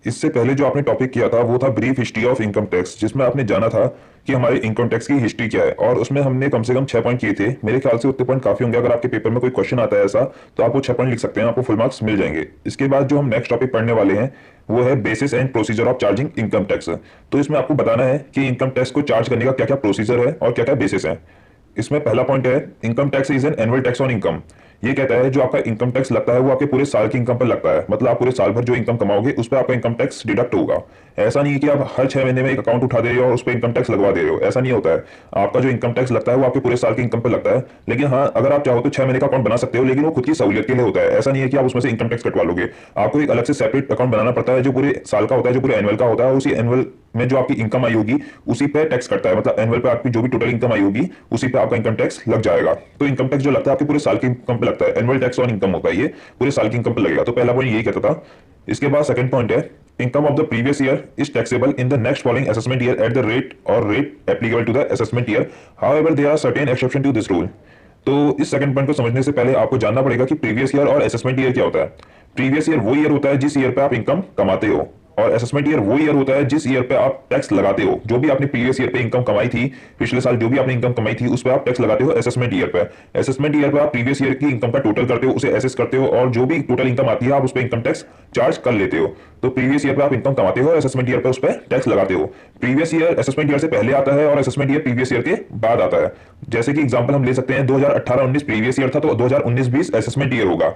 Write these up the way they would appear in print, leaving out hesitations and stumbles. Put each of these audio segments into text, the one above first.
इससे पहले जो आपने टॉपिक किया था वो था brief history of income tax, जिसमें आपने जाना था कि हमारे इनकम टैक्स की हिस्ट्री क्या है, और उसमें हमने कम से कम 6 पॉइंट किए थे। मेरे ख्याल से उतने पॉइंट काफी होंगे। अगर आपके पेपर में कोई क्वेश्चन आता है ऐसा, तो आप वो 6 पॉइंट लिख सकते हैं, आपको फुल मार्क्स मिल जाएंगे। इसके बाद जो हम नेक्स्ट टॉपिक पढ़ने वाले हैं वो है basis and procedure of charging income tax. तो इसमें आपको बताना है कि इनकम टैक्स को चार्ज करने का क्या क्या प्रोसीजर है और क्या क्या बेसिस है। इसमें पहला पॉइंट है income tax is an annual tax on income. ये कहता है जो आपका इनकम टैक्स लगता है वो आपके पूरे साल की इनकम पर लगता है, मतलब आप पूरे साल भर जो इनकम कमाओगे उस पर आपका इनकम टैक्स डिडक्ट होगा। ऐसा नहीं है कि आप हर 6 महीने में एक अकाउंट उठा दे रहे हो और उस पर इनकम टैक्स लगवा दे रहे हो, ऐसा नहीं होता है। आपका जो इनकम टैक्स लगता है वो आपके पूरे साल की इनकम पर लगता है। लेकिन हाँ, अगर आप चाहो तो 6 महीने का अकाउंट बना सकते हो, लेकिन वो खुद की सहूलियत के लिए होता है। ऐसा नहीं है कि आप उसमें से इनकम टैक्स कटवा लोगे। आपको एक अलग से सेपरेट अकाउंट बनाना पड़ता है जो पूरे साल का होता है, जो पूरे एनुअल का होता है। उसी एनुअल में जो आपकी इनकम आई होगी उसी पे टैक्स कटता है, मतलब एनुअल पे आपकी जो भी टोटल इनकम आई होगी उसी पे आपका इनकम टैक्स लग जाएगा। तो इनकम टैक्स जो लगता है आपके पूरे साल की इनकम पे लगता है, एनुअल टैक्स ऑन इनकम होता है, ये पूरे साल की इनकम पे लगेगा। तो पहला पॉइंट यही कहता था। इसके बाद सेकंड पॉइंट है income of the previous year is taxable in the next following assessment year at the rate or rate applicable to the assessment year, however there are certain exception to this rule. तो इस second point को समझने से पहले आपको जानना पड़ेगा कि प्रीवियस ईयर और असेसमेंट ईयर क्या होता है। प्रीवियस ईयर वो ईयर होता है जिस ईयर पे आप इनकम कमाते हो, और असेसमेंट ईयर वो ईयर होता है जिस ईयर पे आप टैक्स लगाते हो। जो भी आपने प्रीवियस ईयर पे इनकम कमाई थी, पिछले साल जो भी आपने इनकम कमाई थी, उस पर आप टैक्स लगाते हो असेसमेंट ईयर पे। असेसमेंट ईयर पे आप प्रीवियस ईयर की इनकम का टोटल करते हो, उसे एसेस करते हो, और जो भी टोटल इनकम आती है आप उस पर इनकम टैक्स चार्ज कर लेते हो। तो प्रीवियस ईयर पे आप इनकम कमाते हो और असेसमेंट ईयर पे उस पर टैक्स लगाते हो। प्रीवियस ईयर असेसमेंट ईयर से पहले आता है और असेसमेंट ईयर प्रीवियस ईयर के बाद आता है। जैसे कि एग्जांपल हम ले सकते हैं, 2018-19 प्रीवियस ईयर था, तो 2019-20 असेसमेंट ईयर होगा।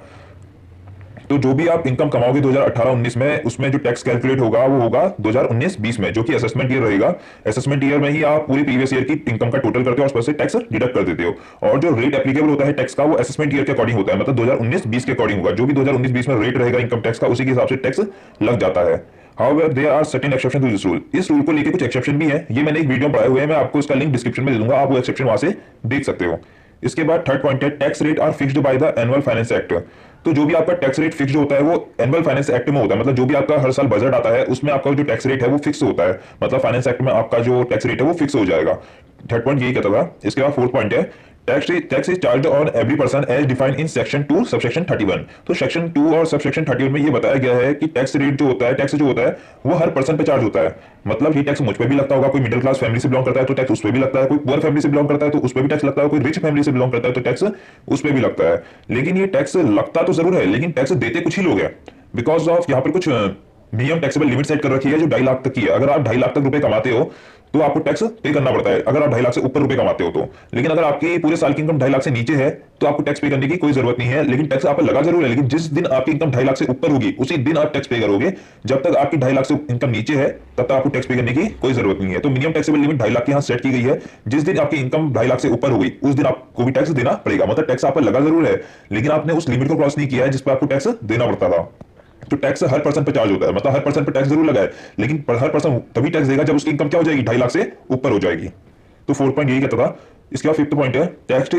तो जो भी आप इनकम कमाओगे 2018-19 में, उसमें जो टैक्स कैलकुलेट होगा वो होगा 2019-20 में, जो कि असेसमेंट ईयर रहेगा। असेसमेंट ईयर में ही आप पूरी प्रीवियस ईयर की इनकम का टोटल करते हो और उस पर से टैक्स डिडक्ट कर देते हो। और जो रेट एप्लीकेबल होता है टैक्स का, वो असेसमेंट ईयर के अकॉर्डिंग होता है, मतलब 2019-20 के अकॉर्डिंग होगा। जो भी 2019-20 में रेट रहेगा इनकम टैक्स का, उसी के हिसाब से टैक्स लग जाता है। However, there are certain exceptions to this rule. इस रूल को लेके कुछ एक्सेप्शन भी है, ये मैंने एक वीडियो में पढ़ाए हुए हैं, मैं आपको इसका लिंक डिस्क्रिप्शन में दे दूंगा, आप वो एक्सेप्शन वहां से देख सकते हो। इसके बाद थर्ड पॉइंट है tax rate are fixed by the annual finance act. तो जो भी आपका टैक्स रेट फिक्स्ड होता है वो एनुअल फाइनेंस एक्ट में होता है, मतलब जो भी आपका हर साल बजट आता है उसमें आपका जो टैक्स रेट है वो फिक्स होता है, मतलब फाइनेंस एक्ट में आपका जो टैक्स रेट है वो फिक्स हो जाएगा। थर्ड पॉइंट यही कहता था। इसके बाद फोर्थ पॉइंट है tax is charge on every person as defined in section 2 subsection 31। तो सेक्शन 2 और सबसेक्शन 31 में ये बताया गया है कि टैक्स रेट जो होता है, टैक्स जो होता है वो हर पर्सन पे चार्ज होता है। मतलब ये टैक्स मुझ पे भी लगता होगा, कोई मिडिल क्लास फैमिली से बिलोंग करता है तो टैक्स उस पे भी लगता है, कोई पुअर फैमिली से बिलोंग करता है तो उस पे भी टैक्स लगता है, कोई रिच फैमिली से बिलोंग करता है तो टैक्स उस पे भी लगता है। लेकिन ये टैक्स लगता तो जरूर है, लेकिन टैक्स देते कुछ ही लोग हैं। बिकॉज ऑफ यहाँ पर कुछ मिनिमम टैक्सेबल लिमिट सेट कर रखी है जो 2.5 लाख तक की है। अगर आप 2.5 लाख तक रुपए कमाते हो तो आपको टैक्स पे करना पड़ता है, अगर आप 2.5 लाख से ऊपर रुपए कमाते हो तो। लेकिन अगर आपकी पूरे साल की इनकम 2.5 लाख से नीचे है तो आपको टैक्स पे करने की कोई जरूरत नहीं है। लेकिन टैक्स आप पर लगा जरूर है, लेकिन जिस दिन आपकी इनकम 2.5 लाख से ऊपर होगी उसी दिन आप टैक्स पे करोगे। जब तक आपकी 2.5 लाख से इनकम नीचे है तब तक आपको टैक्स पे करने की कोई जरूरत नहीं है। तो मिनिमम टैक्सेबल लिमिट 2.5 लाख की यहाँ सेट की गई है। जिस दिन आपकी इनकम 2.5 लाख से ऊपर होगी उस दिन आपको भी टैक्स देना पड़ेगा। मतलब टैक्स आप पर लगा जरूर है, लेकिन आपने उस लिमिट को क्रॉस नहीं किया है जिस पर आपको टैक्स देना पड़ता था। तो टैक्स हर पर्सन पे चार्ज होता है, मतलब हर पर्सन पे टैक्स जरूर लगा है, लेकिन हर पर्सन तभी टैक्स देगा जब उसकी इनकम क्या हो जाएगी, 2.5 लाख से ऊपर हो जाएगी। तो फोर्थ पॉइंट यही कहता था। इसके बाद फिफ्थ पॉइंट है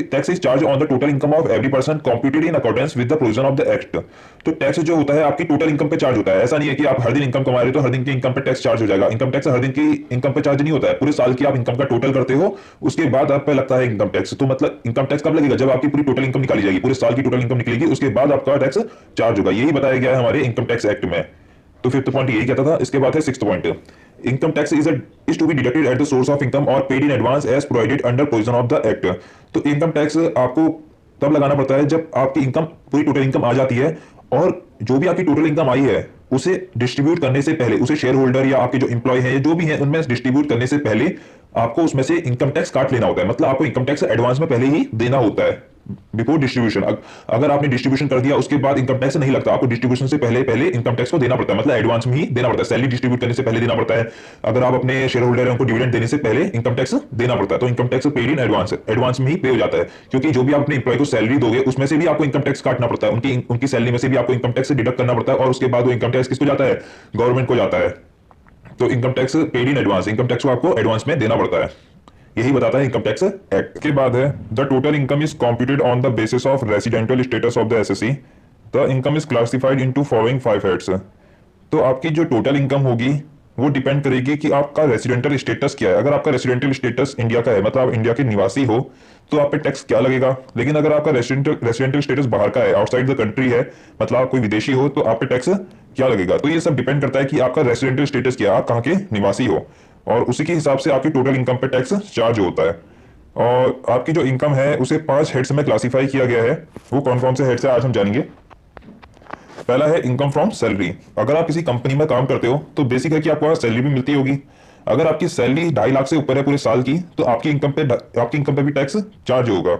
tax is charge on the total income of every person computed in accordance with the provision of the act. तो टैक्स जो होता है आपकी टोटल इनकम पे चार्ज होता है। ऐसा नहीं है कि आप हर दिन इनकम कमा रहे हो तो हर दिन की इनकम पे टैक्स चार्ज हो जाएगा। इनकम टैक्स हर दिन की इनकम पे चार्ज नहीं होता है, पूरे साल की आप इनकम का टोटल करते हो उसके बाद आप पे लगता है इनकम टैक्स। तो मतलब इनकम टैक्स कब लगेगा, जब आपकी पूरी टोटल इनकम निकाली जाएगी, पूरे साल की टोटल इनकम निकलेगी, उसके बाद आपका टैक्स चार्ज होगा। यही बताया गया है हमारे इनकम टैक्स एक्ट में। तो फिफ्थ पॉइंट यही कहता था। इसके बाद है sixth point income tax is to be deducted at the source of income और paid in advance as provided under provision of the act. तो इनकम टैक्स आपको तब लगाना पड़ता है जब आपकी इनकम पूरी टोटल इनकम आ जाती है, और जो भी आपकी टोटल इनकम आई है उसे डिस्ट्रीब्यूट करने से पहले, उसे शेयर होल्डर या आपके जो इंप्लॉय है जो भी है उनमें डिस्ट्रीब्यूट करने से पहले आपको उसमें से इनकम टैक्स काट लेना होता है। मतलब आपको इनकम टैक्स एडवांस में पहले ही देना होता है बिफोर डिस्ट्रीब्यूशन। अगर आपने डिस्ट्रीब्यूशन कर दिया उसके बाद इनकम टैक्स नहीं लगता, आपको डिस्ट्रीब्यूशन से पहले पहले इनकम टैक्स को देना पड़ता है, मतलब एडवांस में ही देना पड़ता है। सैलरी डिस्ट्रीब्यूट करने से पहले देना पड़ता है। अगर आप अपने शेयर होल्डर हैं उनको डिविडेंड देने से पहले इनकम टैक्स देना पड़ता है। तो income tax paid in advance, advance में ही पे हो जाता है, क्योंकि जो भी आप अपने इंप्लॉय को सैलरी दोगे उसमें से भी आपको इनकम टैक्स काटना पड़ता है, उनकी सैलरी में से भी आपको इनकम टैक्स डिडक्ट करना पड़ता है, और उसके बाद वो इनकम टैक्स किसको जाता है, गवर्नमेंट को जाता है। तो income tax paid in advance, income tax को आपको एडवांस में देना पड़ता है। यही बताता है इनकम टैक्स एक्ट। के बाद है the total income is computed on the basis of residential status of the assessee. The income is classified into following 5 heads. तो आपकी जो टोटल इनकम होगी वो डिपेंड करेगी कि आपका रेसिडेंटल स्टेटस क्या है। अगर आपका रेसिडेंटल स्टेटस इंडिया का है, मतलब आप इंडिया के निवासी हो, तो आप पे टैक्स क्या लगेगा। लेकिन अगर आपका रेसिडेंटल स्टेटस बाहर का है, आउटसाइड द कंट्री है, मतलब आप कोई विदेशी हो, तो आप पे टैक्स क्या लगेगा। तो ये सब डिपेंड करता है कि आपका रेसिडेंशियल स्टेटस क्या है, आप कहाँ के निवासी हो, और उसी के हिसाब से आपकी टोटल इनकम पे टैक्स चार्ज होता है। और आपकी जो इनकम है उसे 5 हेड्स में क्लासिफाई किया गया है। वो कौन कौन से हेड्स है आज हम जानेंगे। पहला है इनकम फ्रॉम सैलरी। अगर आप किसी कंपनी में काम करते हो तो बेसिक है कि आपको वहाँ सैलरी भी मिलती होगी। अगर आपकी सैलरी 2.5 लाख से ऊपर है पूरे साल की तो आपकी इनकम पे भी टैक्स चार्ज होगा।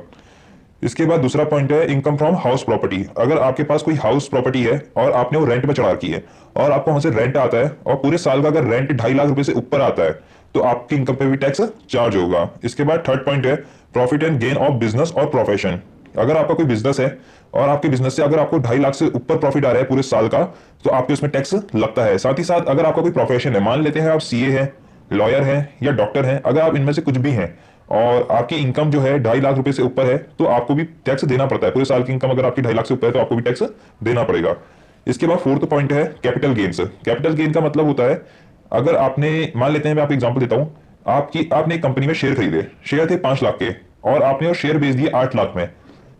इसके बाद दूसरा पॉइंट है इनकम फ्रॉम हाउस प्रॉपर्टी। अगर आपके पास कोई हाउस प्रॉपर्टी है और आपने वो रेंट पे चढ़ा रखी है और आपको वहां से रेंट आता है और पूरे साल का अगर रेंट 2.5 लाख रुपए से ऊपर आता है तो आपकी इनकम पे भी टैक्स चार्ज होगा। इसके बाद थर्ड पॉइंट है profit and gain of business और प्रोफेशन। अगर आपका कोई बिजनेस है और आपके बिजनेस से अगर आपको 2.5 लाख से ऊपर प्रॉफिट आ रहा है पूरे साल का तो आपके उसमें टैक्स लगता है। साथ ही साथ अगर आपका कोई प्रोफेशन है, मान लेते हैं आप सीए हैं, लॉयर हैं या डॉक्टर हैं, अगर आप इनमें से कुछ भी हैं और आपकी इनकम जो है 2.5 लाख रुपए से ऊपर है तो आपको भी टैक्स देना पड़ता है। पूरे साल की इनकम अगर आपकी 2.5 लाख से ऊपर है तो आपको भी टैक्स देना पड़ेगा। इसके बाद फोर्थ पॉइंट है कैपिटल गेन्स। कैपिटल गेन का मतलब होता है अगर आपने, मान लेते हैं मैं आपको एग्जांपल देता हूं, आपने एक कंपनी में शेयर खरीदे, शेयर थे 5 लाख के और आपने वो शेयर बेच दिए 8 लाख में।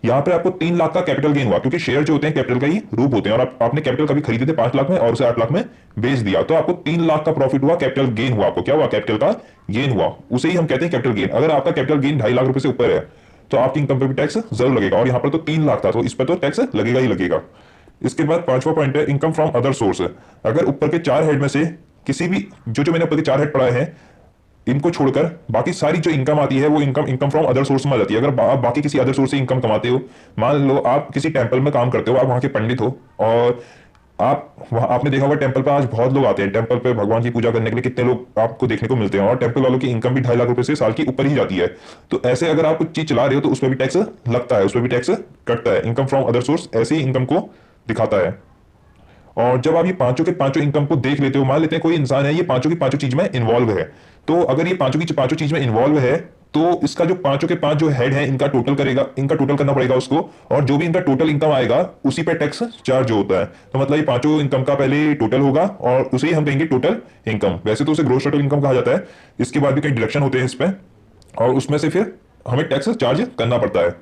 यहाँ पे आपको 3 लाख का कैपिटल गेन हुआ क्योंकि शेयर जो होते हैं कैपिटल का ही रूप होते हैं, और आपने कैपिटल कभी खरीदे थे 5 लाख में और उसे 8 लाख में बेच दिया तो आपको 3 लाख का प्रॉफिट हुआ, कैपिटल गेन हुआ। आपको क्या हुआ, कैपिटल का गेन हुआ, उसे ही हम कहते हैं कैपिटल गेन। अगर आपका कैपिटल गेन 2.5 लाख रुपए से ऊपर है तो आपकी इनकम पे भी टैक्स जरूर लगेगा, और यहाँ पर तो 3 लाख था तो इस पर तो टैक्स लगेगा ही लगेगा। इसके बाद पांचवा पॉइंट है इनकम फ्रॉम अदर सोर्स। अगर ऊपर के 4 हेड में से किसी भी, जो मैंने ऊपर के 4 हेड पढ़ाए हैं इनको छोड़कर बाकी सारी जो इनकम आती है वो इनकम फ्रॉम अदर सोर्स में आ जाती है। अगर आप बाकी किसी अदर सोर्स से इनकम कमाते हो, मान लो आप किसी टेंपल में काम करते हो, आप वहां के पंडित हो और आपने देखा होगा टेंपल पे आज बहुत लोग आते हैं, टेंपल पे भगवान की पूजा करने के लिए कितने लोग आपको देखने को मिलते हैं, और टेंपल वालों की इनकम भी 2.5 लाख रुपए से साल की ऊपर ही जाती है। तो ऐसे अगर आप कुछ चीज चला रहे हो तो उसमें भी टैक्स लगता है, उसमें भी टैक्स कटता है। इनकम फ्रॉम अदर सोर्स ऐसी इनकम को दिखाता है। और जब आप ये पांचों के पांचों इनकम को देख लेते हो, मान लेते हैं कोई इंसान है ये पांचों की पांचों चीज में इन्वॉल्व है, तो अगर ये पांचों की पांचों चीज में इन्वॉल्व है तो इसका जो पांचों के पांच जो हेड है इनका टोटल करेगा, इनका टोटल करना पड़ेगा उसको, और जो भी इनका टोटल इनकम आएगा उसी पे टैक्स चार्ज होता है। तो मतलब ये पांचों इनकम का पहले टोटल होगा और उसे ही हम कहेंगे टोटल इनकम। वैसे तो उसे ग्रोस टोटल इनकम कहा जाता है। इसके बाद भी कई डिडक्शन होते हैं इस पे और उसमें से फिर हमें टैक्स चार्ज करना पड़ता है।